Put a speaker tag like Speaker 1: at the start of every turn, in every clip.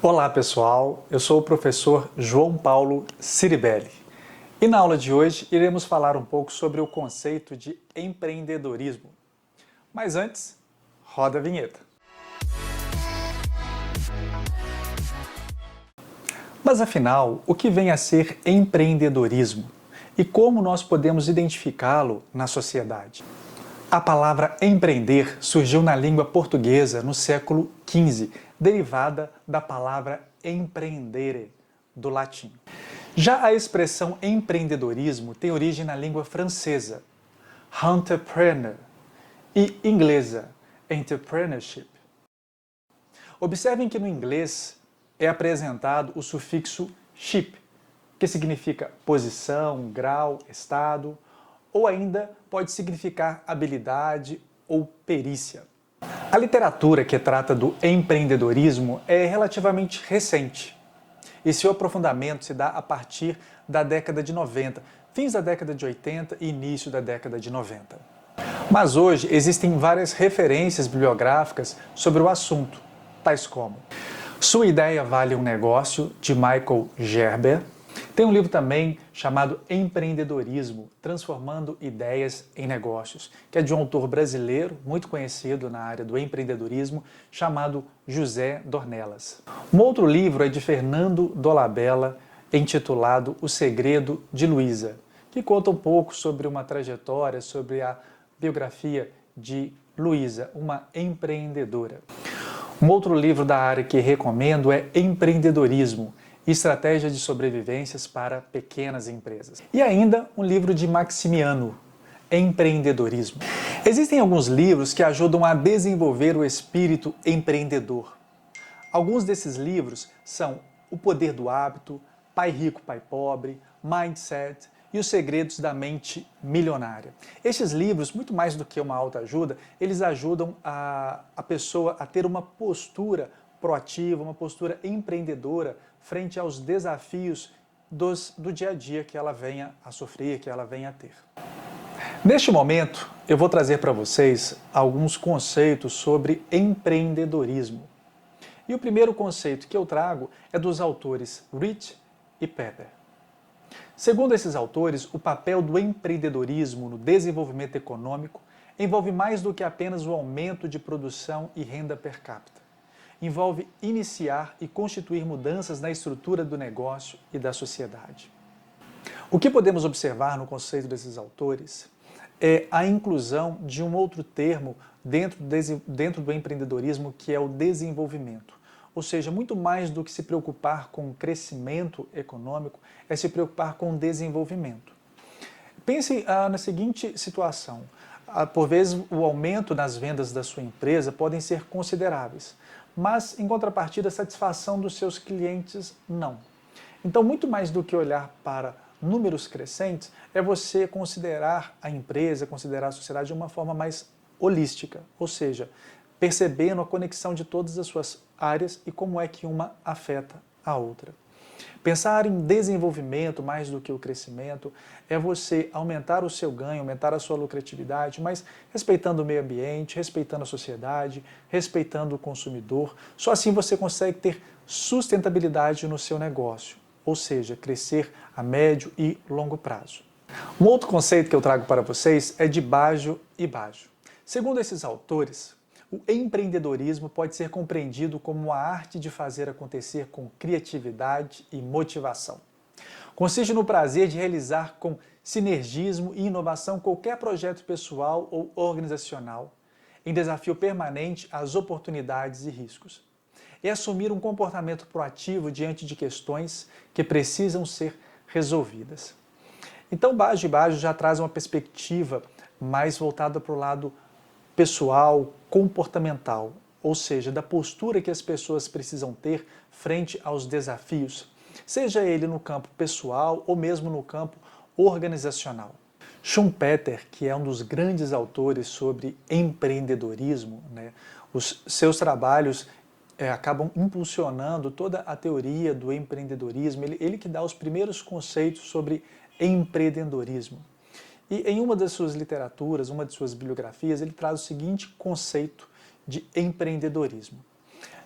Speaker 1: Olá pessoal, eu sou o professor João Paulo Ciribelli e na aula de hoje iremos falar um pouco sobre o conceito de empreendedorismo. Mas antes, roda a vinheta. Mas afinal, o que vem a ser empreendedorismo e como nós podemos identificá-lo na sociedade? A palavra empreender surgiu na língua portuguesa no século XV, derivada da palavra emprendere, do latim. Já a expressão empreendedorismo tem origem na língua francesa, entrepreneur, e inglesa, entrepreneurship. Observem que no inglês é apresentado o sufixo ship, que significa posição, grau, estado, ou ainda pode significar habilidade ou perícia. A literatura que trata do empreendedorismo é relativamente recente e seu aprofundamento se dá a partir da década de 90, fins da década de 80 e início da década de 90. Mas hoje existem várias referências bibliográficas sobre o assunto, tais como Sua Ideia Vale um Negócio, de Michael Gerber. Tem um livro também chamado Empreendedorismo, Transformando Ideias em Negócios, que é de um autor brasileiro muito conhecido na área do empreendedorismo, chamado José Dornelas. Um outro livro é de Fernando Dolabella, intitulado O Segredo de Luísa, que conta um pouco sobre uma trajetória, sobre a biografia de Luísa, uma empreendedora. Um outro livro da área que recomendo é Empreendedorismo, Estratégia de Sobrevivências para Pequenas Empresas. E ainda um livro de Maximiano, Empreendedorismo. Existem alguns livros que ajudam a desenvolver o espírito empreendedor. Alguns desses livros são O Poder do Hábito, Pai Rico, Pai Pobre, Mindset e Os Segredos da Mente Milionária. Estes livros, muito mais do que uma autoajuda, eles ajudam a pessoa a ter uma postura proativa, uma postura empreendedora frente aos desafios do dia a dia que ela venha a sofrer, que ela venha a ter. Neste momento, eu vou trazer para vocês alguns conceitos sobre empreendedorismo. E o primeiro conceito que eu trago é dos autores Rich e Pepper. Segundo esses autores, o papel do empreendedorismo no desenvolvimento econômico envolve mais do que apenas o aumento de produção e renda per capita. Envolve iniciar e constituir mudanças na estrutura do negócio e da sociedade. O que podemos observar no conceito desses autores é a inclusão de um outro termo dentro do empreendedorismo, que é o desenvolvimento. Ou seja, muito mais do que se preocupar com o crescimento econômico, é se preocupar com o desenvolvimento. Pense na seguinte situação. Por vezes, o aumento nas vendas da sua empresa podem ser consideráveis, mas, em contrapartida, a satisfação dos seus clientes, não. Então, muito mais do que olhar para números crescentes, é você considerar a empresa, considerar a sociedade de uma forma mais holística, ou seja, percebendo a conexão de todas as suas áreas e como é que uma afeta a outra. Pensar em desenvolvimento mais do que o crescimento é você aumentar o seu ganho, aumentar a sua lucratividade, mas respeitando o meio ambiente, respeitando a sociedade, respeitando o consumidor. Só assim você consegue ter sustentabilidade no seu negócio, ou seja, crescer a médio e longo prazo. Um outro conceito que eu trago para vocês é de bajo e bajo. Segundo esses autores, o empreendedorismo pode ser compreendido como a arte de fazer acontecer com criatividade e motivação. Consiste no prazer de realizar com sinergismo e inovação qualquer projeto pessoal ou organizacional, em desafio permanente às oportunidades e riscos. É assumir um comportamento proativo diante de questões que precisam ser resolvidas. Então, bajo e bajo já traz uma perspectiva mais voltada para o lado pessoal, comportamental, ou seja, da postura que as pessoas precisam ter frente aos desafios, seja ele no campo pessoal ou mesmo no campo organizacional. Schumpeter, que é um dos grandes autores sobre empreendedorismo, os seus trabalhos acabam impulsionando toda a teoria do empreendedorismo, ele que dá os primeiros conceitos sobre empreendedorismo. E em uma das suas literaturas, uma de suas bibliografias, ele traz o seguinte conceito de empreendedorismo.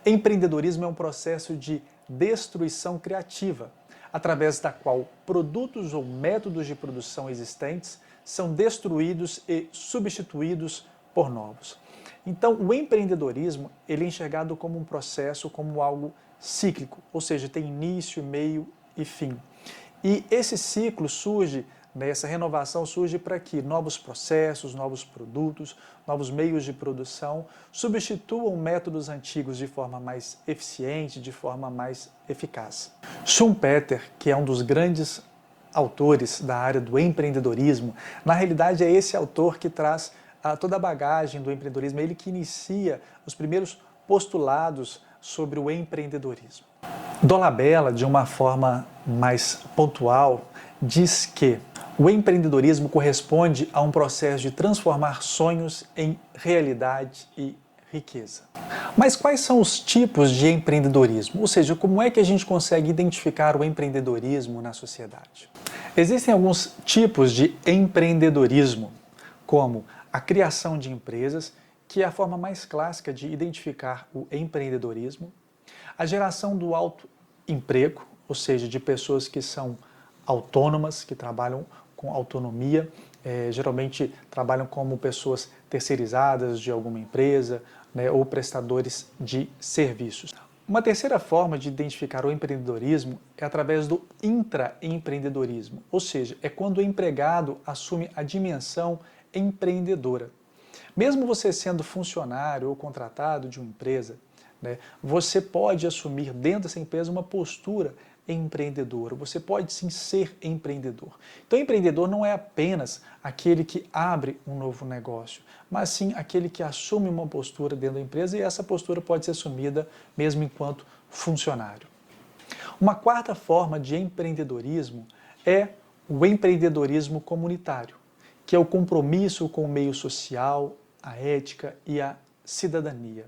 Speaker 1: Empreendedorismo é um processo de destruição criativa, através da qual produtos ou métodos de produção existentes são destruídos e substituídos por novos. Então, o empreendedorismo ele é enxergado como um processo, como algo cíclico, ou seja, tem início, meio e fim. E esse ciclo surge, essa renovação surge para que novos processos, novos produtos, novos meios de produção substituam métodos antigos de forma mais eficiente, de forma mais eficaz. Schumpeter, que é um dos grandes autores da área do empreendedorismo, na realidade é esse autor que traz toda a bagagem do empreendedorismo, é ele que inicia os primeiros postulados sobre o empreendedorismo. Dolabella, de uma forma mais pontual, diz que o empreendedorismo corresponde a um processo de transformar sonhos em realidade e riqueza. Mas quais são os tipos de empreendedorismo? Ou seja, como é que a gente consegue identificar o empreendedorismo na sociedade? Existem alguns tipos de empreendedorismo, como a criação de empresas, que é a forma mais clássica de identificar o empreendedorismo, a geração do autoemprego, ou seja, de pessoas que são autônomas, que trabalham com autonomia, geralmente trabalham como pessoas terceirizadas de alguma empresa, ou prestadores de serviços. Uma terceira forma de identificar o empreendedorismo é através do intraempreendedorismo, ou seja, é quando o empregado assume a dimensão empreendedora. Mesmo você sendo funcionário ou contratado de uma empresa, você pode assumir dentro dessa empresa uma postura empreendedora, você pode sim ser empreendedor. Então, empreendedor não é apenas aquele que abre um novo negócio, mas sim aquele que assume uma postura dentro da empresa e essa postura pode ser assumida mesmo enquanto funcionário. Uma quarta forma de empreendedorismo é o empreendedorismo comunitário, que é o compromisso com o meio social, a ética e a cidadania.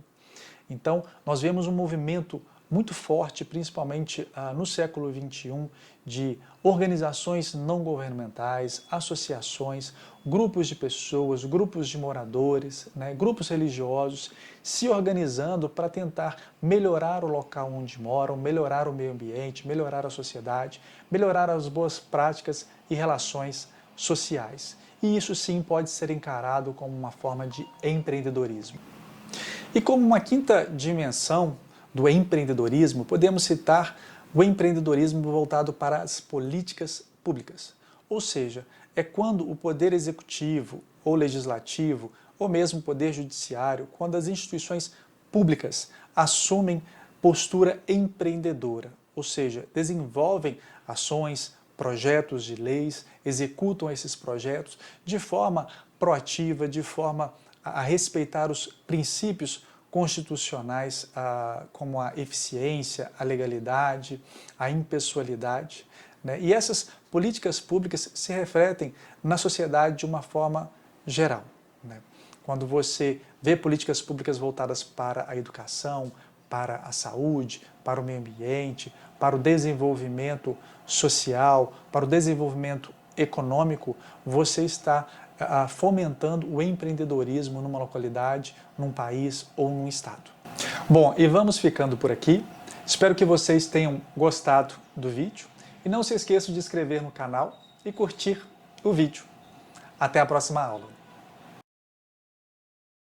Speaker 1: Então, nós vemos um movimento muito forte, principalmente no século XXI, de organizações não governamentais, associações, grupos de pessoas, grupos de moradores, grupos religiosos, se organizando para tentar melhorar o local onde moram, melhorar o meio ambiente, melhorar a sociedade, melhorar as boas práticas e relações sociais. E isso sim pode ser encarado como uma forma de empreendedorismo. E como uma quinta dimensão do empreendedorismo, podemos citar o empreendedorismo voltado para as políticas públicas. Ou seja, é quando o poder executivo ou legislativo, ou mesmo o poder judiciário, quando as instituições públicas assumem postura empreendedora, ou seja, desenvolvem ações, projetos de leis, executam esses projetos de forma proativa, de forma a respeitar os princípios constitucionais, como a eficiência, a legalidade, a impessoalidade. E essas políticas públicas se refletem na sociedade de uma forma geral. Quando você vê políticas públicas voltadas para a educação, para a saúde, para o meio ambiente, para o desenvolvimento social, para o desenvolvimento econômico, você está fomentando o empreendedorismo numa localidade, num país ou num estado. Bom, e vamos ficando por aqui. Espero que vocês tenham gostado do vídeo e não se esqueçam de se inscrever no canal e curtir o vídeo. Até a próxima aula.